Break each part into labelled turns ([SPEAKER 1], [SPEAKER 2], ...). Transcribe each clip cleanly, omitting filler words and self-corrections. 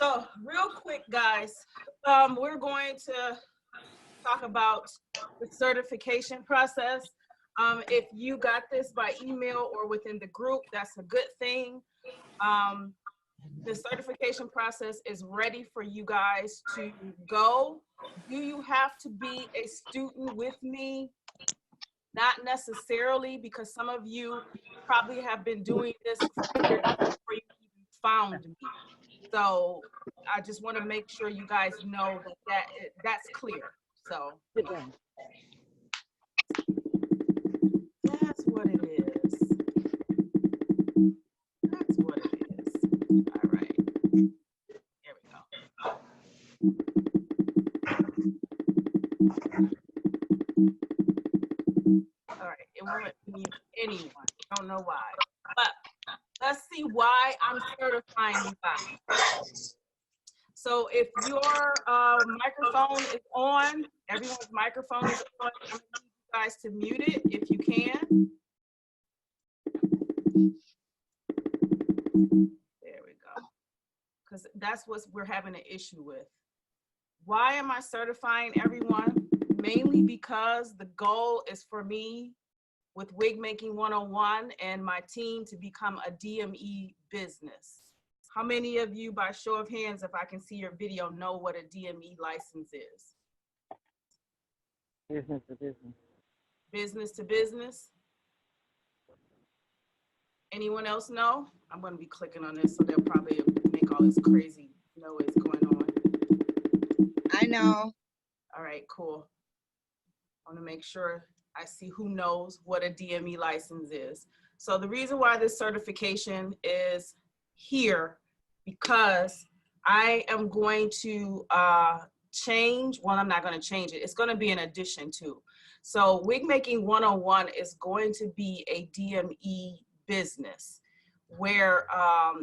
[SPEAKER 1] So real quick, guys, we're going to talk about the certification process. If you got this by email or within the group, that's a good thing. The certification process is ready for you guys to go. Do you have to be a student with me? Not necessarily, because some of you probably have been doing this for years before you even found me. So I just want to make sure you guys know that's clear. So that's what it is. That's what it is. All right. Here we go. All right. It won't mute anyone. I don't know why. But let's see why I'm certifying you guys. So if your microphone is on, everyone's microphone is on, I'm going to need you guys to mute it if you can. There we go. Because that's what we're having an issue with. Why am I certifying everyone? Mainly because the goal is for me with WIGMAKING101 and my team to become a DME business. How many of you, by show of hands, if I can see your video, know what a DME license is?
[SPEAKER 2] Business to business.
[SPEAKER 1] Business to business? Anyone else know? I'm going to be clicking on this, so they'll probably make all this crazy noise going on.
[SPEAKER 3] I know.
[SPEAKER 1] All right, cool. I want to make sure I see who knows what a DME license is. So the reason why this certification is here, because I am going to change, well, I'm not going to change it. It's going to be an addition to. So WIGMAKING101 is going to be a DME business where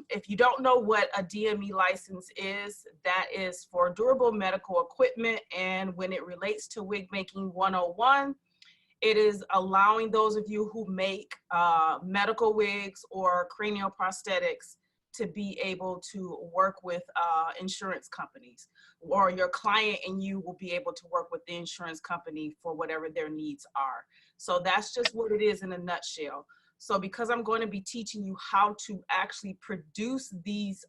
[SPEAKER 1] if you don't know what a DME license is, that is for durable medical equipment. And when it relates to WIGMAKING101, it is allowing those of you who make medical wigs or cranial prosthetics to be able to work with insurance companies, or your client and you will be able to work with the insurance company for whatever their needs are. So that's just what it is in a nutshell. So because I'm going to be teaching you how to actually produce these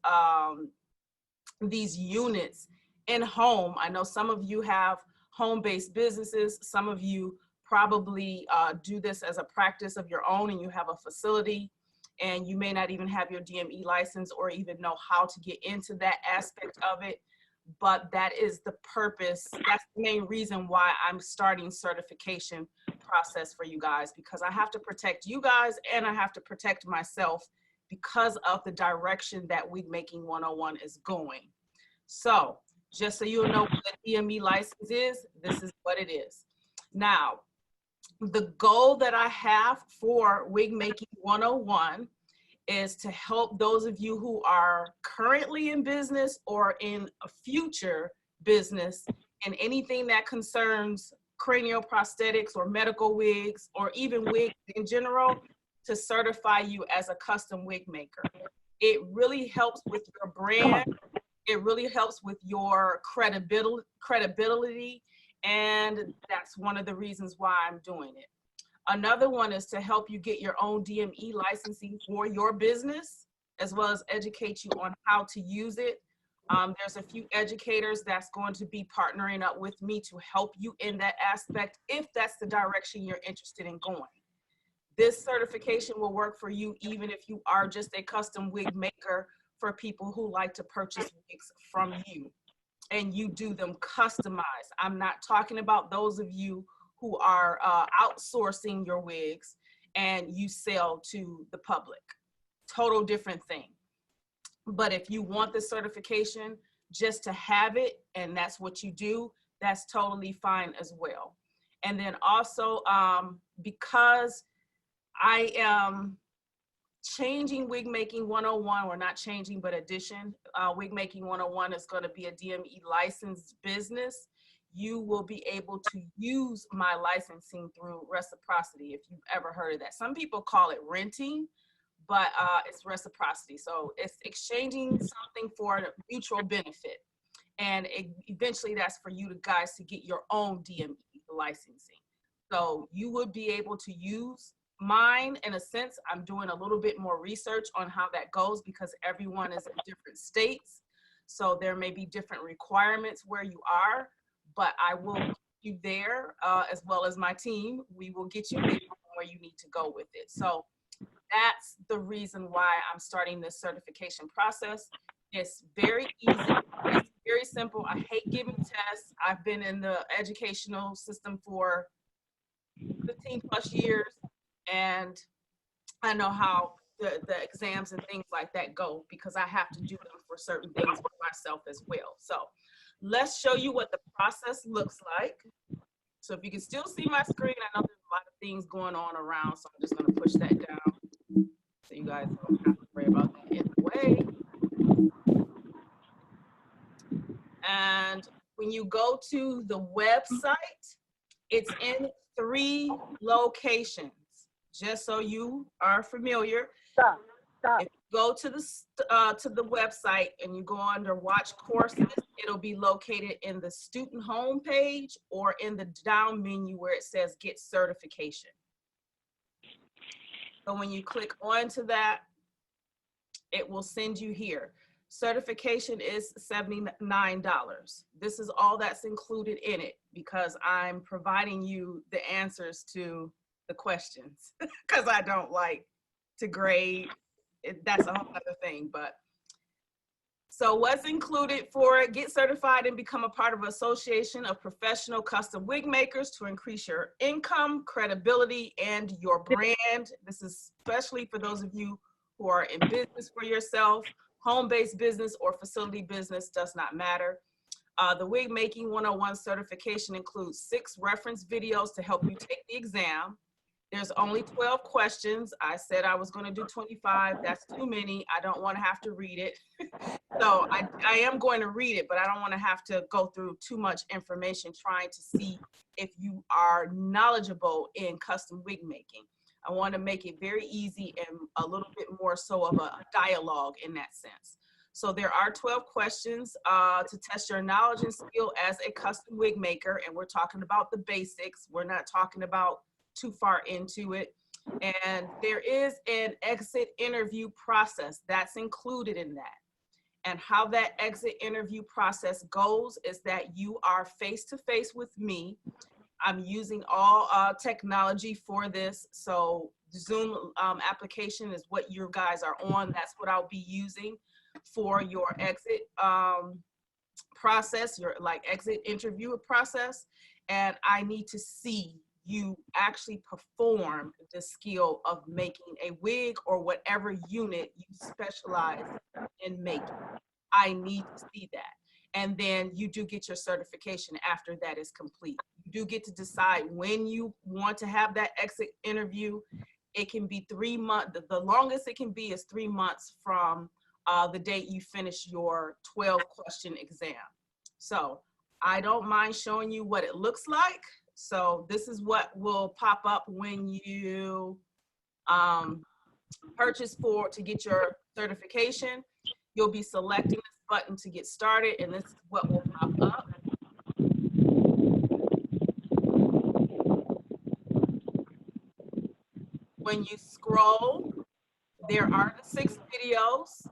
[SPEAKER 1] units in home. I know some of you have home-based businesses. Some of you probably do this as a practice of your own, and you have a facility, and you may not even have your DME license or even know how to get into that aspect of it. But that is the purpose. That's the main reason why I'm starting certification process for you guys, because I have to protect you guys and I have to protect myself because of the direction that WIGMAKING101 is going. So just so you know what the DME license is, this is what it is. Now, the goal that I have for WIGMAKING101 is to help those of you who are currently in business or in a future business and anything that concerns cranial prosthetics or medical wigs or even wigs in general, to certify you as a custom wig maker. It really helps with your brand. It really helps with your credibility, and that's one of the reasons why I'm doing it. Another one is to help you get your own DME licensing for your business, as well as educate you on how to use it. There's a few educators that's going to be partnering up with me to help you in that aspect, if that's the direction you're interested in going. This certification will work for you even if you are just a custom wig maker for people who like to purchase wigs from you and you do them customized. I'm not talking about those of you who are outsourcing your wigs and you sell to the public. Total different thing. But if you want the certification just to have it and that's what you do, that's totally fine as well. And then also, because I am changing WIGMAKING101, or not changing, but addition, WIGMAKING101 is going to be a DME licensed business. You will be able to use my licensing through reciprocity, if you've ever heard of that. Some people call it renting, but it's reciprocity. So it's exchanging something for a mutual benefit. And eventually that's for you guys to get your own DME licensing. So you would be able to use mine in a sense. I'm doing a little bit more research on how that goes because everyone is in different states. So there may be different requirements where you are, but I will get you there as well as my team. We will get you there where you need to go with it. So that's the reason why I'm starting this certification process. It's very easy. It's very simple. I hate giving tests. I've been in the educational system for 15 plus years, and I know how the exams and things like that go because I have to do them for certain things for myself as well. So let's show you what the process looks like. So if you can still see my screen, I know there's a lot of things going on around, so I'm just going to push that down so you guys don't have to worry about that in the way. And when you go to the website, it's in 3 locations, just so you are familiar.
[SPEAKER 3] Stop.
[SPEAKER 1] If you go to the website and you go under watch courses, it'll be located in the student home page or in the down menu where it says get certification. So when you click onto that, it will send you here. Certification is $79. This is all that's included in it because I'm providing you the answers to the questions because I don't like to grade. That's a whole other thing. But so what's included for it? Get certified and become a part of an association of professional custom wig makers to increase your income, credibility, and your brand. This is especially for those of you who are in business for yourself. Home-based business or facility business does not matter. The Wig Making 101 certification includes 6 reference videos to help you take the exam. There's only 12 questions. I said I was going to do 25. That's too many. I don't want to have to read it. So I am going to read it, but I don't want to have to go through too much information trying to see if you are knowledgeable in custom wig making. I want to make it very easy and a little bit more so of a dialogue in that sense. So there are 12 questions to test your knowledge and skill as a custom wig maker. And we're talking about the basics. We're not talking about too far into it. And there is an exit interview process that's included in that. And how that exit interview process goes is that you are face-to-face with me. I'm using all technology for this. So the Zoom application is what you guys are on. That's what I'll be using for your exit process, your exit interview process. And I need to see you actually perform the skill of making a wig or whatever unit you specialize in making. I need to see that. And then you do get your certification after that is complete. You do get to decide when you want to have that exit interview. It can be 3 months. The longest it can be is 3 months from the date you finish your 12-question exam. So I don't mind showing you what it looks like. So this is what will pop up when you purchase to get your certification. You'll be selecting this button to get started, and this is what will pop up. When you scroll, there are the 6 videos.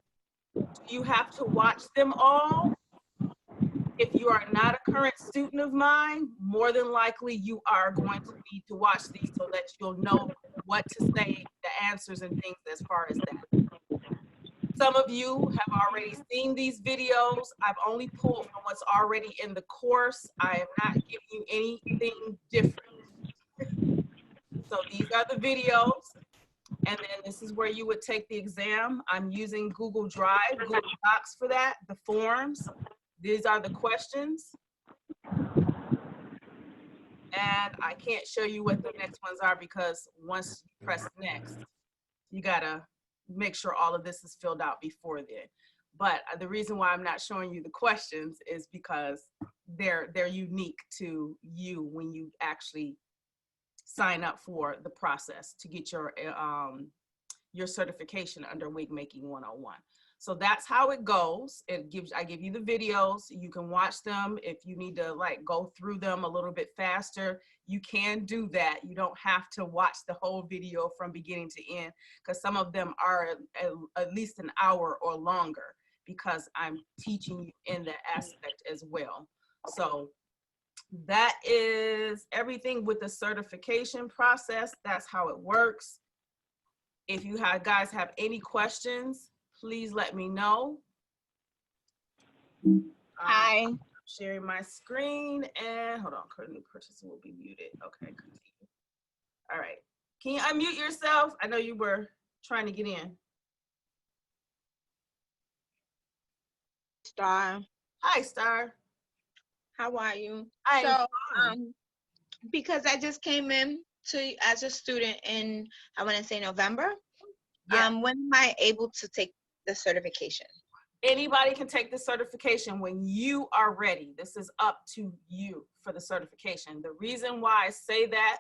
[SPEAKER 1] You have to watch them all. If you are not a current student of mine, more than likely you are going to need to watch these so that you'll know what to say, the answers and things as far as that. Some of you have already seen these videos. I've only pulled from what's already in the course. I am not giving you anything different. So these are the videos. And then this is where you would take the exam. I'm using Google Drive, Google Docs for that, the forms. These are the questions. And I can't show you what the next ones are because once you press next, you gotta make sure all of this is filled out before then. But the reason why I'm not showing you the questions is because they're unique to you when you actually sign up for the process to get your certification under Wig Making 101. So that's how it goes. I give you the videos. You can watch them. If you need to like go through them a little bit faster, you can do that. You don't have to watch the whole video from beginning to end, because some of them are at least an hour or longer, because I'm teaching you in that aspect as well. So that is everything with the certification process. That's how it works. If you guys have any questions, please let me know.
[SPEAKER 3] Hi.
[SPEAKER 1] I'm sharing my screen, and hold on, currently participant will be muted. Okay, continue. All right, can you unmute yourself? I know you were trying to get in.
[SPEAKER 3] Star.
[SPEAKER 1] Hi, Star.
[SPEAKER 3] How are you?
[SPEAKER 1] I'm
[SPEAKER 3] So,
[SPEAKER 1] fine.
[SPEAKER 3] because I just came in as a student in, I want to say November.
[SPEAKER 1] Yeah.
[SPEAKER 3] When am I able to take the certification?
[SPEAKER 1] Anybody can take the certification when you are ready. This is up to you for the certification. The reason why I say that,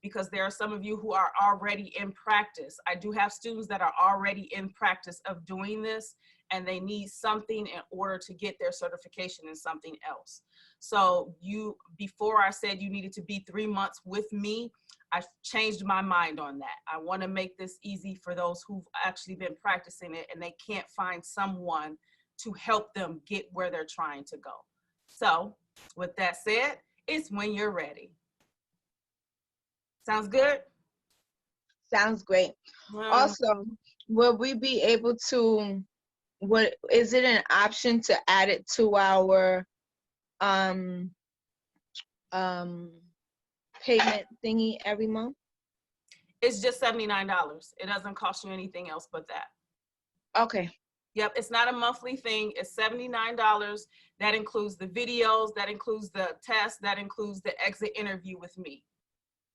[SPEAKER 1] because there are some of you who are already in practice. I do have students that are already in practice of doing this, and they need something in order to get their certification in something else. So before I said you needed to be 3 months with me, I've changed my mind on that. I want to make this easy for those who've actually been practicing it and they can't find someone to help them get where they're trying to go. So with that said, it's when you're ready. Sounds good?
[SPEAKER 3] Sounds great. Also, will we be able to, is it an option to add it to our payment thingy every month?
[SPEAKER 1] It's just $79. It doesn't cost you anything else but that.
[SPEAKER 3] Okay.
[SPEAKER 1] Yep, it's not a monthly thing. It's $79. That includes the videos, that includes the test, that includes the exit interview with me.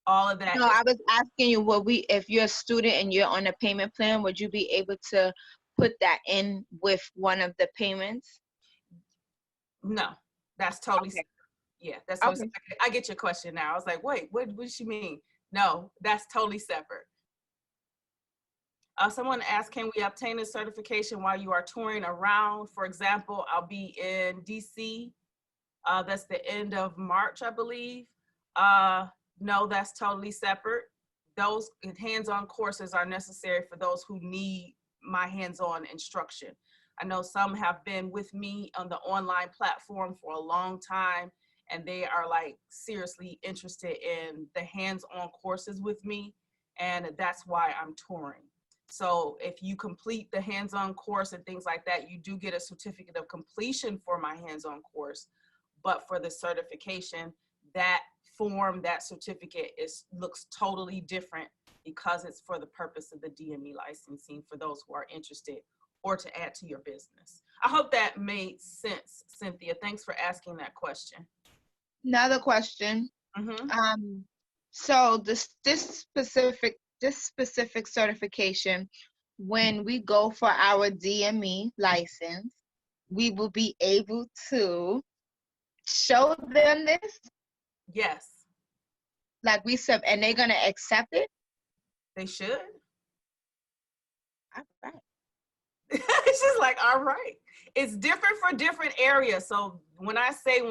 [SPEAKER 1] All of that.
[SPEAKER 3] No, I was asking you, if you're a student and you're on a payment plan, would you be able to put that in with one of the payments?
[SPEAKER 1] No, that's totally
[SPEAKER 3] okay.
[SPEAKER 1] Yeah, that's totally separate. I get your question now. I was like, wait, what does she mean? No, that's totally separate. Someone asked, can we obtain a certification while you are touring around? For example, I'll be in DC. That's the end of March, I believe. No, that's totally separate. Those hands-on courses are necessary for those who need my hands-on instruction. I know some have been with me on the online platform for a long time, and they are like seriously interested in the hands-on courses with me, and that's why I'm touring. So if you complete the hands-on course and things like that, you do get a certificate of completion for my hands-on course. But for the certification, that form, that certificate looks totally different, because it's for the purpose of the DME licensing for those who are interested or to add to your business. I hope that made sense, Cynthia. Thanks for asking that question.
[SPEAKER 3] Another question. So this specific certification, when we go for our DME license, we will be able to show them this?
[SPEAKER 1] Yes.
[SPEAKER 3] Like and they're gonna accept it?
[SPEAKER 1] They should.
[SPEAKER 3] All right.
[SPEAKER 1] It's just like, all right. It's different for different areas. So when I say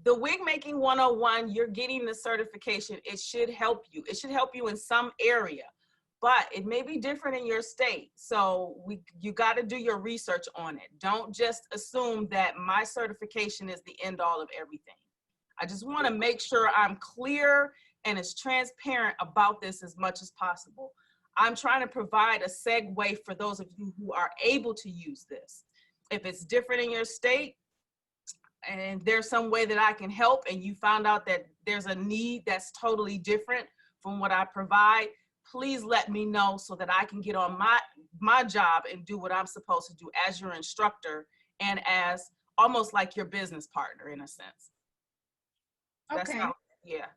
[SPEAKER 1] the Wig Making 101, you're getting the certification, it should help you. It should help you in some area, but it may be different in your state. So you got to do your research on it. Don't just assume that my certification is the end all of everything. I just want to make sure I'm clear and as transparent about this as much as possible. I'm trying to provide a segue for those of you who are able to use this. If it's different in your state, and there's some way that I can help, and you found out that there's a need that's totally different from what I provide, please let me know so that I can get on my job and do what I'm supposed to do as your instructor and as almost like your business partner in a sense.
[SPEAKER 3] Okay.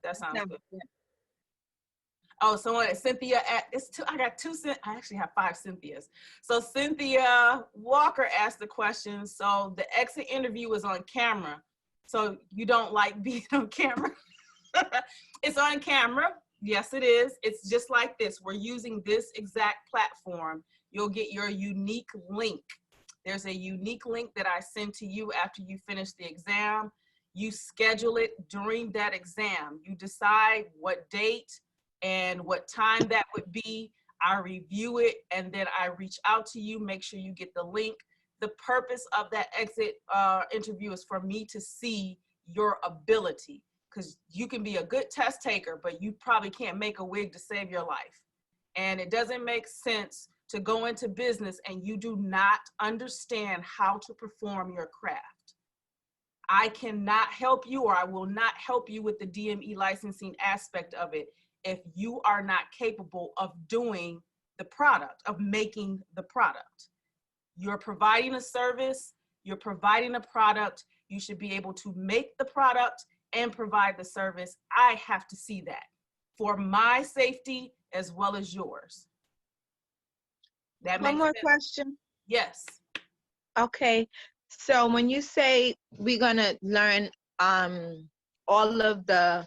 [SPEAKER 1] That sounds good. Oh, someone, Cynthia, I actually have 5 Cynthias. So Cynthia Walker asked the question, so the exit interview is on camera. So you don't like being on camera? It's on camera. Yes, it is. It's just like this. We're using this exact platform. You'll get your unique link. There's a unique link that I send to you after you finish the exam. You schedule it during that exam. You decide what date and what time that would be. I review it, and then I reach out to you, make sure you get the link. The purpose of that exit interview is for me to see your ability, because you can be a good test taker, but you probably can't make a wig to save your life. And it doesn't make sense to go into business and you do not understand how to perform your craft. I cannot help you, or I will not help you with the DME licensing aspect of it if you are not capable of doing the product, of making the product. You're providing a service, you're providing a product, you should be able to make the product and provide the service. I have to see that for my safety as well as yours. That makes
[SPEAKER 3] One more
[SPEAKER 1] sense?
[SPEAKER 3] question.
[SPEAKER 1] Yes.
[SPEAKER 3] Okay, so when you say we're gonna learn all of the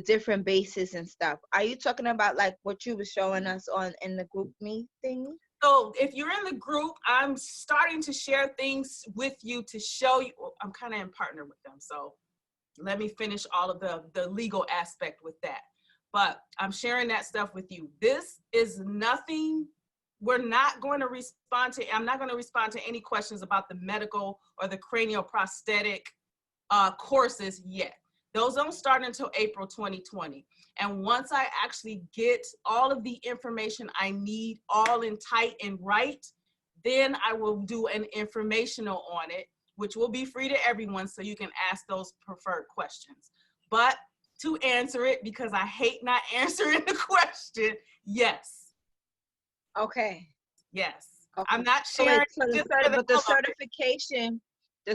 [SPEAKER 3] different bases and stuff, are you talking about like what you were showing us on in the group me thing?
[SPEAKER 1] So if you're in the group, I'm starting to share things with you to show you. I'm kind of in partner with them, so let me finish all of the legal aspect with that. But I'm sharing that stuff with you. This is nothing. We're not going to respond to, I'm not going to respond to any questions about the medical or the cranial prosthetic courses yet. Those don't start until April 2020. And once I actually get all of the information I need all in tight and right, then I will do an informational on it, which will be free to everyone, so you can ask those preferred questions. But to answer it, because I hate not answering the question, yes.
[SPEAKER 3] Okay.
[SPEAKER 1] Yes.
[SPEAKER 3] Okay.
[SPEAKER 1] I'm not sharing.
[SPEAKER 3] So but the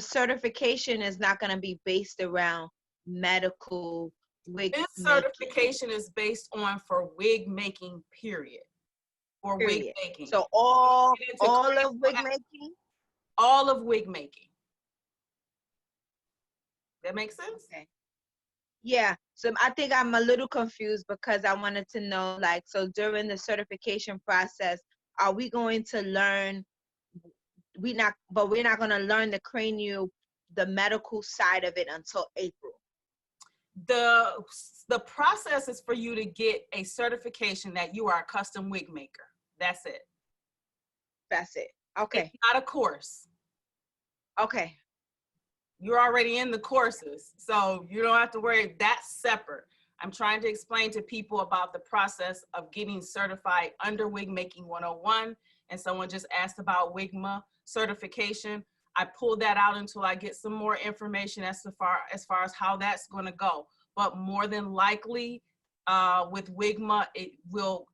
[SPEAKER 3] certification is not going to be based around medical wig
[SPEAKER 1] This
[SPEAKER 3] making.
[SPEAKER 1] certification is based on for wig making, period. For wig making.
[SPEAKER 3] So all of wig making?
[SPEAKER 1] All of wig making. That makes sense?
[SPEAKER 3] Okay. Yeah, so I think I'm a little confused because I wanted to know, like, so during the certification process, are we going to learn, we're not going to learn the medical side of it until April.
[SPEAKER 1] The process is for you to get a certification that you are a custom wig maker. That's it.
[SPEAKER 3] That's it. Okay.
[SPEAKER 1] It's not a course.
[SPEAKER 3] Okay.
[SPEAKER 1] You're already in the courses, so you don't have to worry. That's separate. I'm trying to explain to people about the process of getting certified under WIGMAKING 101, and someone just asked about WIGMA certification. I pulled that out until I get some more information as far as how that's going to go. But more than likely, with WIGMA, it will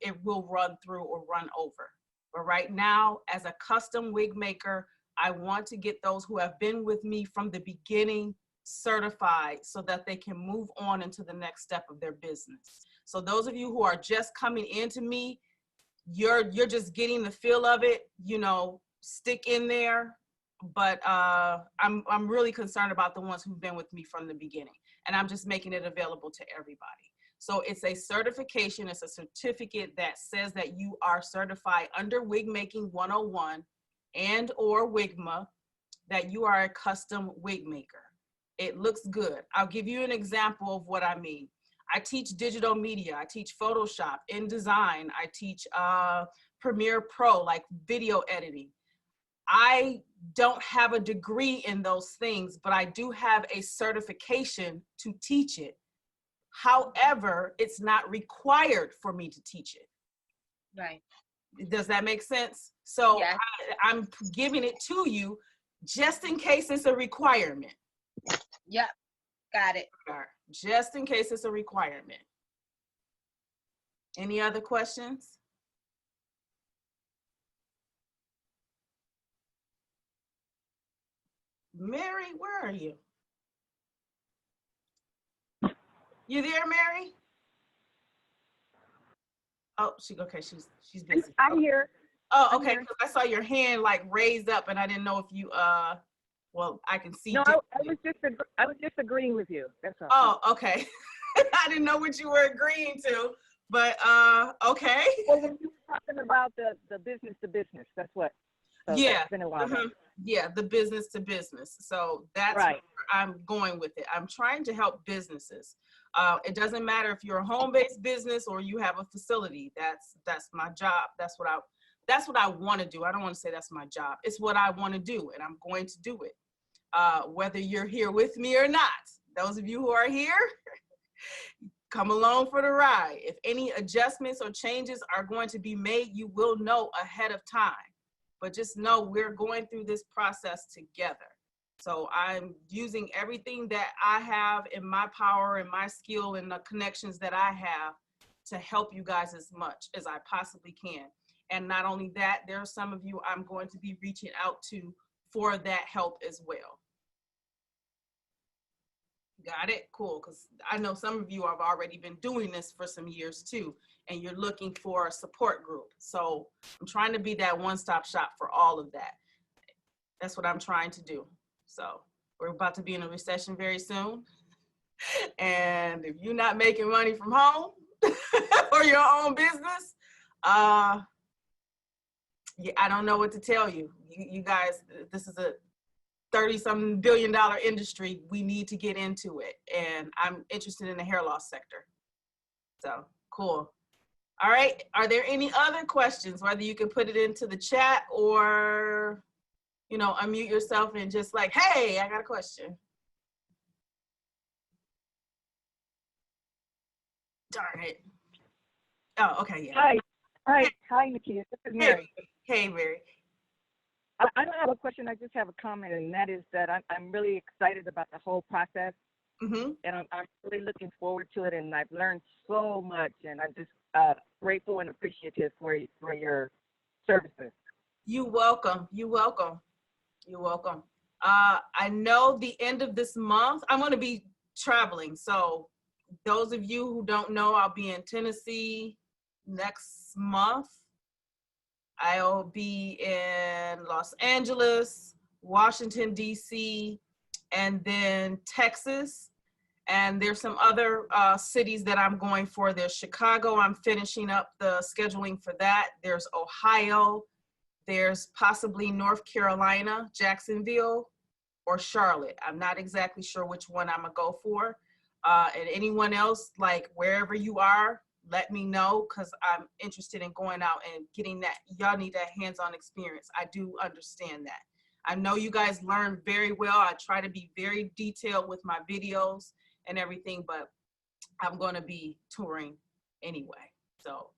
[SPEAKER 1] run through or run over. But right now, as a custom wig maker, I want to get those who have been with me from the beginning certified so that they can move on into the next step of their business. So those of you who are just coming into me, you're just getting the feel of it, you know, stick in there. But I'm really concerned about the ones who've been with me from the beginning, and I'm just making it available to everybody. So it's a certification, it's a certificate that says that you are certified under WIGMAKING 101 and or WIGMA, that you are a custom wig maker. It looks good. I'll give you an example of what I mean. I teach digital media, I teach Photoshop, InDesign, I teach Premiere Pro, like video editing. I don't have a degree in those things, but I do have a certification to teach it. However, it's not required for me to teach it.
[SPEAKER 3] Right.
[SPEAKER 1] Does that make sense? So
[SPEAKER 3] yes.
[SPEAKER 1] I'm giving it to you just in case it's a requirement.
[SPEAKER 3] Yep, got it.
[SPEAKER 1] Just in case it's a requirement. Any other questions? Mary, where are you? You there, Mary? Oh, she's busy.
[SPEAKER 2] I'm here.
[SPEAKER 1] Oh, okay. Because I saw your hand like raised up, and I didn't know if you well, I can see.
[SPEAKER 2] No, I was just agreeing with you. That's all.
[SPEAKER 1] Oh, okay. I didn't know what you were agreeing to, But okay.
[SPEAKER 2] Well, when you were talking about the business to business, that's what. So
[SPEAKER 1] Yeah.
[SPEAKER 2] it's been a while back.
[SPEAKER 1] Yeah, the business to business. So that's
[SPEAKER 2] Right.
[SPEAKER 1] where I'm going with it. I'm trying to help businesses. It doesn't matter if you're a home-based business or you have a facility. That's my job. That's what I want to do. I don't want to say that's my job. It's what I want to do, and I'm going to do it. Whether you're here with me or not. Those of you who are here, come along for the ride. If any adjustments or changes are going to be made, you will know ahead of time. But just know we're going through this process together. So I'm using everything that I have in my power and my skill and the connections that I have to help you guys as much as I possibly can. And not only that, there are some of you I'm going to be reaching out to for that help as well. Got it? Cool. Because I know some of you have already been doing this for some years too, and you're looking for a support group. So I'm trying to be that one-stop shop for all of that. That's what I'm trying to do. So we're about to be in a recession very soon. And if you're not making money from home or your own business, yeah, I don't know what to tell you. You guys, this is a $30-something billion industry. We need to get into it. And I'm interested in the hair loss sector. So cool. All right. Are there any other questions? Whether you can put it into the chat or, you know, unmute yourself and just like, hey, I got a question. Darn it. Oh, okay. Yeah.
[SPEAKER 2] Hi, Nakia. This is Mary.
[SPEAKER 1] Hey, Mary.
[SPEAKER 2] I don't have a question. I just have a comment, and that is that I'm really excited about the whole process, and I'm really looking forward to it. And I've learned so much, and I'm just grateful and appreciative for your services.
[SPEAKER 1] You're welcome. You're welcome. You're welcome. I know the end of this month I'm going to be traveling. So those of you who don't know, I'll be in Tennessee next month. I'll be in Los Angeles, Washington, D.C., and then Texas. And there's some other cities that I'm going for. There's Chicago. I'm finishing up the scheduling for that. There's Ohio. There's possibly North Carolina, Jacksonville, or Charlotte. I'm not exactly sure which one I'm going to go for. And anyone else, like wherever you are, let me know, because I'm interested in going out and getting that. Y'all need that hands-on experience. I do understand that. I know you guys learn very well. I try to be very detailed with my videos and everything, but I'm going to be touring anyway. So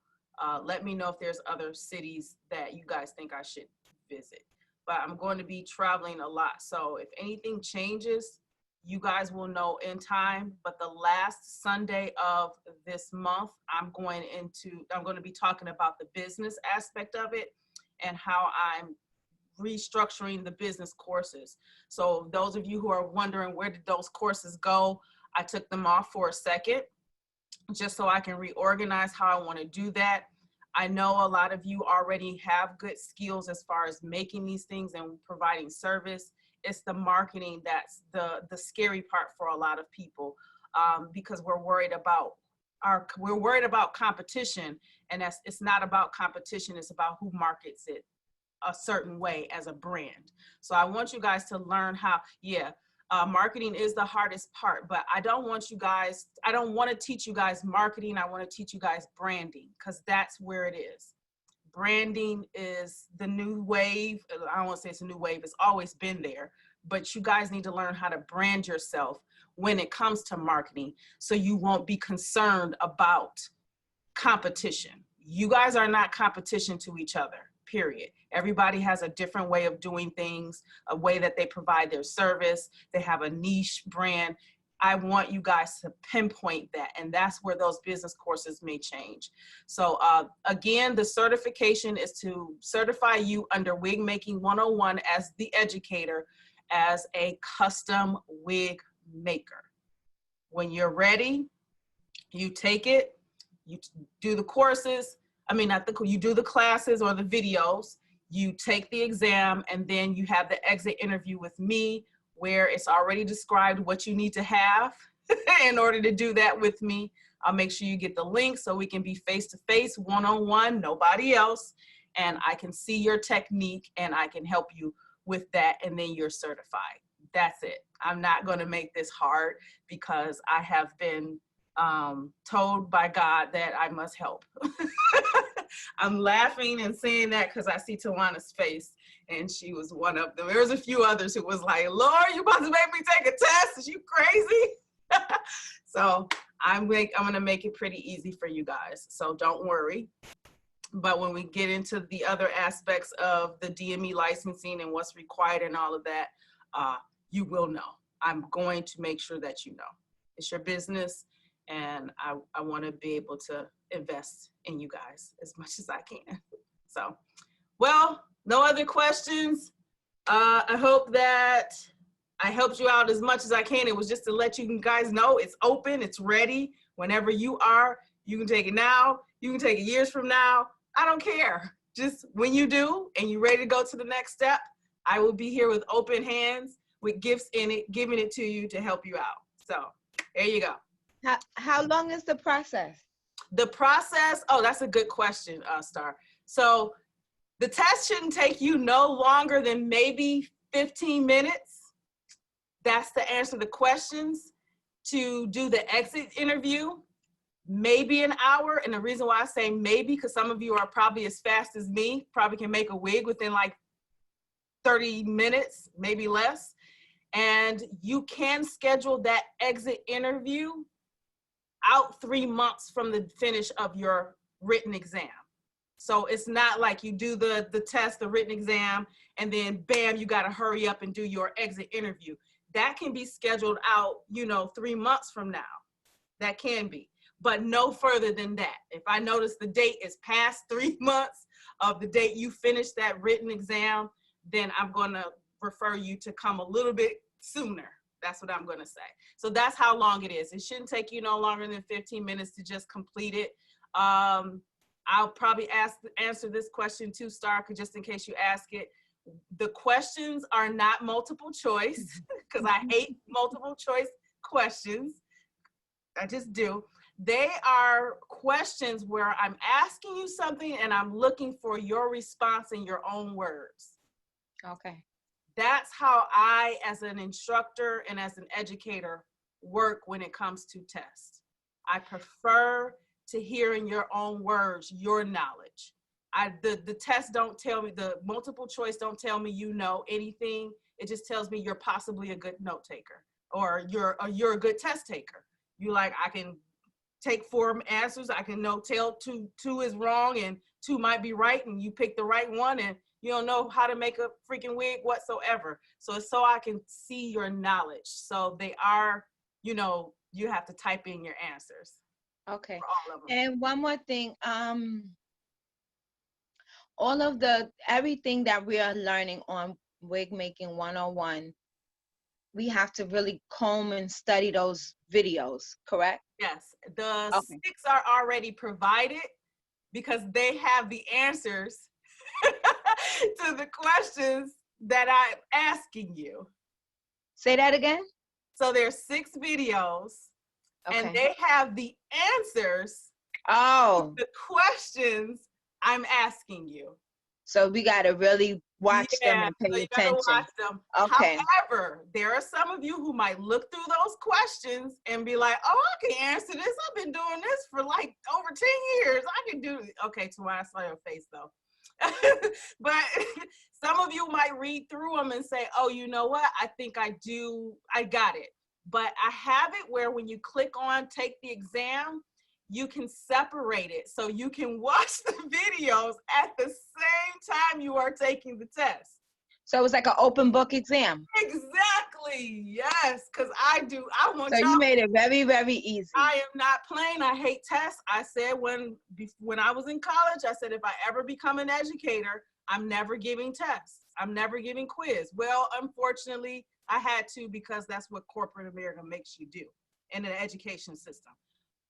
[SPEAKER 1] let me know if there's other cities that you guys think I should visit. But I'm going to be traveling a lot. So if anything changes, you guys will know in time. But the last Sunday of this month, I'm going to be talking about the business aspect of it and how I'm restructuring the business courses. So those of you who are wondering where did those courses go, I took them off for a second just so I can reorganize how I want to do that. I know a lot of you already have good skills as far as making these things and providing service. It's the marketing that's the scary part for a lot of people, because we're worried about competition, and it's not about competition. It's about who markets it a certain way as a brand. So I want you guys to learn how, marketing is the hardest part, but I don't want to teach you guys marketing. I want to teach you guys branding, because that's where it is. Branding is the new wave. I don't want to say it's a new wave. It's always been there, but you guys need to learn how to brand yourself when it comes to marketing, so you won't be concerned about competition. You guys are not competition to each other, period. Everybody has a different way of doing things, a way that they provide their service. They have a niche brand. I want you guys to pinpoint that, and that's where those business courses may change. So again, the certification is to certify you under WIGMAKING101 as the educator, as a custom wig maker. When you're ready, you take it, you do the courses. You do the classes or the videos, you take the exam, and then you have the exit interview with me, where it's already described what you need to have in order to do that with me. I'll make sure you get the link so we can be face-to-face, one-on-one, nobody else. And I can see your technique and I can help you with that. And then you're certified. That's it. I'm not going to make this hard because I have been told by God that I must help. I'm laughing and saying that because I see Tawana's face, and she was one of them. There was a few others who was like, Lord, you about to make me take a test? Is you crazy? So I'm going to make it pretty easy for you guys. So don't worry. But when we get into the other aspects of the DME licensing and what's required and all of that, you will know. I'm going to make sure that you know. It's your business, and I want to be able to invest in you guys as much as I can. So, well, no other questions. I hope that I helped you out as much as I can. It was just to let you guys know it's open, it's ready. Whenever you are, you can take it now, you can take it years from now. I don't care. Just when you do and you're ready to go to the next step, I will be here with open hands, with gifts in it, giving it to you to help you out. So there you go.
[SPEAKER 3] How long is the process?
[SPEAKER 1] The process, oh, that's a good question, Star. So the test shouldn't take you no longer than maybe 15 minutes. That's to answer the questions. To do the exit interview, maybe an hour. And the reason why I say maybe, because some of you are probably as fast as me, probably can make a wig within like 30 minutes, maybe less. And you can schedule that exit interview out 3 months from the finish of your written exam. So it's not like you do the test, the written exam, and then bam, you got to hurry up and do your exit interview. That can be scheduled out, 3 months from now. That can be, but no further than that. If I notice the date is past 3 months of the date you finished that written exam, then I'm going to refer you to come a little bit sooner. That's what I'm going to say. So that's how long it is. It shouldn't take you no longer than 15 minutes to just complete it. I'll probably answer this question too, Star, just in case you ask it. The questions are not multiple choice, because I hate multiple choice questions. I just do. They are questions where I'm asking you something and I'm looking for your response in your own words.
[SPEAKER 3] Okay.
[SPEAKER 1] That's how I, as an instructor and as an educator, work when it comes to tests. I prefer to hear in your own words your knowledge. The test don't tell me, the multiple choice don't tell me you know anything. It just tells me you're possibly a good note taker, or you're a good test taker. You like, I can take 4 answers, I can tell two is wrong and 2 might be right, and you pick the right one and you don't know how to make a freaking wig whatsoever. So it's so I can see your knowledge. So they are, you have to type in your answers.
[SPEAKER 3] Okay.
[SPEAKER 1] All of them.
[SPEAKER 3] And one more thing, everything that we are learning on Wig Making 101, we have to really comb and study those videos, correct?
[SPEAKER 1] Yes, the 6 are already provided because they have the answers to the questions that I'm asking you.
[SPEAKER 3] Say that again?
[SPEAKER 1] So there's 6 videos, and they have the answers to the questions I'm asking you.
[SPEAKER 3] So we got to really watch them and pay attention.
[SPEAKER 1] Watch them.
[SPEAKER 3] Okay.
[SPEAKER 1] However, there are some of you who might look through those questions and be like, oh, I can answer this. I've been doing this for like over 10 years. I can do it. Okay, Tawanda, I saw your face though. But some of you might read through them and say, oh, you know what? I think I got it. But I have it where when you click on take the exam, you can separate it. So you can watch the videos at the same time you are taking the test.
[SPEAKER 3] So it's like an open book exam.
[SPEAKER 1] Exactly. Yes. Because I want
[SPEAKER 3] so you made it very, very easy.
[SPEAKER 1] I am not playing. I hate tests. I said when I was in college, I said, if I ever become an educator, I'm never giving tests. I'm never giving quiz. Well, unfortunately, I had to, because that's what corporate America makes you do in an education system.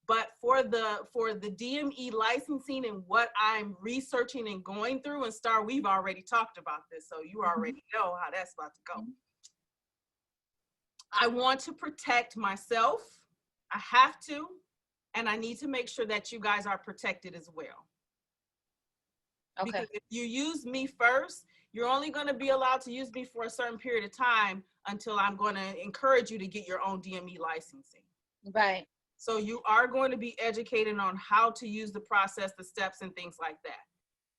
[SPEAKER 1] But for the DME licensing and what I'm researching and going through, and Star, we've already talked about this, so you already know how that's about to go. I want to protect myself. I have to, and I need to make sure that you guys are protected as well.
[SPEAKER 3] Okay.
[SPEAKER 1] Because if you use me first, you're only going to be allowed to use me for a certain period of time until I'm going to encourage you to get your own DME licensing.
[SPEAKER 3] Right.
[SPEAKER 1] So you are going to be educated on how to use the process, the steps, and things like that.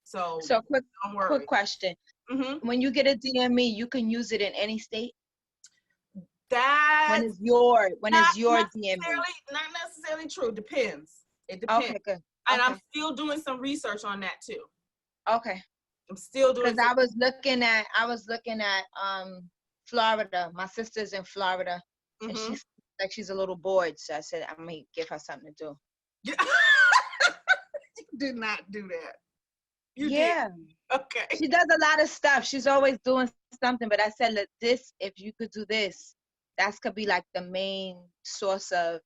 [SPEAKER 1] So
[SPEAKER 3] quick question. When you get a DME, you can use it in any state? When is your DME?
[SPEAKER 1] Not necessarily true. Depends. It depends.
[SPEAKER 3] Okay, good.
[SPEAKER 1] And I'm still doing some research on that too.
[SPEAKER 3] Okay.
[SPEAKER 1] I'm still doing.
[SPEAKER 3] Because I was looking at Florida. My sister's in Florida, and she's a little bored. So I said I may give her something to do.
[SPEAKER 1] You did not do that. You
[SPEAKER 3] did.
[SPEAKER 1] Okay.
[SPEAKER 3] She does a lot of stuff. She's always doing something. But I said, look, if you could do this, that could be like the main source of,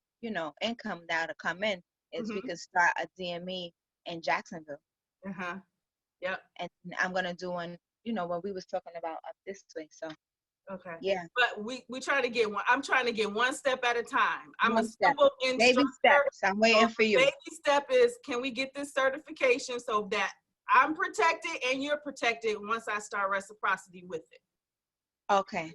[SPEAKER 3] income now to come in. Is we could start a DME in Jacksonville.
[SPEAKER 1] Yep.
[SPEAKER 3] And I'm gonna do one, what we was talking about up this way. So.
[SPEAKER 1] Okay.
[SPEAKER 3] Yeah.
[SPEAKER 1] But we try to get one. I'm trying to get one step at a time. I'm a simple instructor.
[SPEAKER 3] Baby steps. I'm waiting for you.
[SPEAKER 1] Baby step is, can we get this certification so that I'm protected and you're protected once I start reciprocity with it.
[SPEAKER 3] Okay.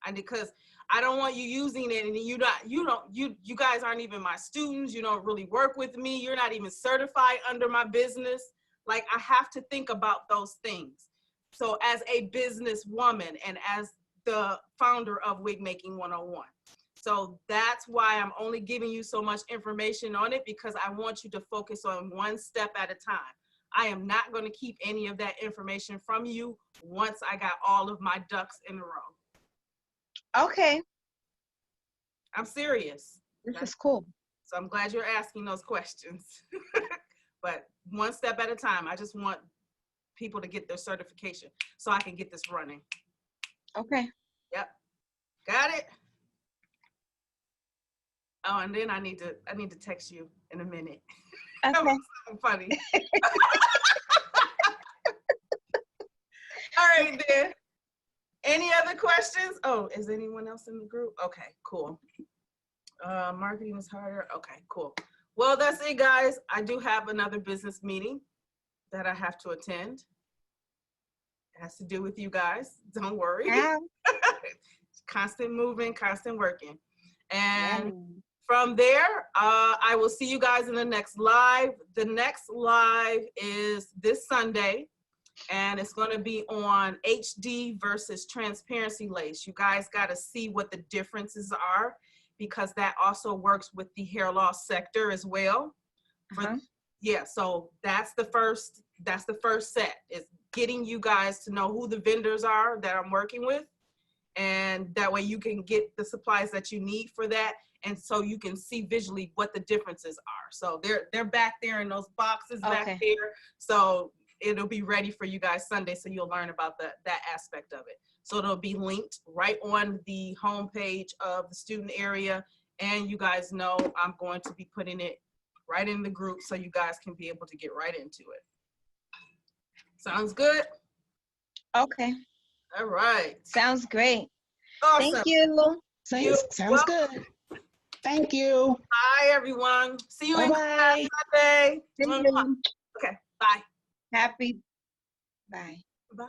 [SPEAKER 1] And because I don't want you using it and you guys aren't even my students. You don't really work with me. You're not even certified under my business. Like, I have to think about those things. So as a businesswoman and as the founder of WIGMAKING101. So that's why I'm only giving you so much information on it, because I want you to focus on one step at a time. I am not going to keep any of that information from you once I got all of my ducks in a row.
[SPEAKER 3] Okay.
[SPEAKER 1] I'm serious.
[SPEAKER 3] This is cool.
[SPEAKER 1] So I'm glad you're asking those questions. But one step at a time. I just want people to get their certification so I can get this running.
[SPEAKER 3] Okay.
[SPEAKER 1] Yep. Got it? Oh, and then I need to text you in a minute.
[SPEAKER 3] Okay.
[SPEAKER 1] That was something funny. All right, then. Any other questions? Oh, is anyone else in the group? Okay, cool. Marketing is harder. Okay, cool. Well, that's it, guys. I do have another business meeting that I have to attend. It has to do with you guys. Don't worry.
[SPEAKER 3] Yeah.
[SPEAKER 1] Constant moving, constant working. And from there, I will see you guys in the next live. The next live is this Sunday, and it's going to be on HD versus transparency lace. You guys got to see what the differences are, because that also works with the hair loss sector as well. Yeah, so that's the first set, is getting you guys to know who the vendors are that I'm working with, and that way you can get the supplies that you need for that, and so you can see visually what the differences are. So they're back there in those boxes back there, so it'll be ready for you guys Sunday, so you'll learn about that aspect of it. So it'll be linked right on the homepage of the student area, and you guys know I'm going to be putting it right in the group so you guys can be able to get right into it. Sounds good?
[SPEAKER 3] Okay.
[SPEAKER 1] All right.
[SPEAKER 3] Sounds great.
[SPEAKER 1] Awesome.
[SPEAKER 3] Thank you.
[SPEAKER 4] Sounds good. Thank you.
[SPEAKER 1] Bye, everyone. See you in class Sunday. Okay, bye.
[SPEAKER 3] Happy. Bye.
[SPEAKER 1] Bye.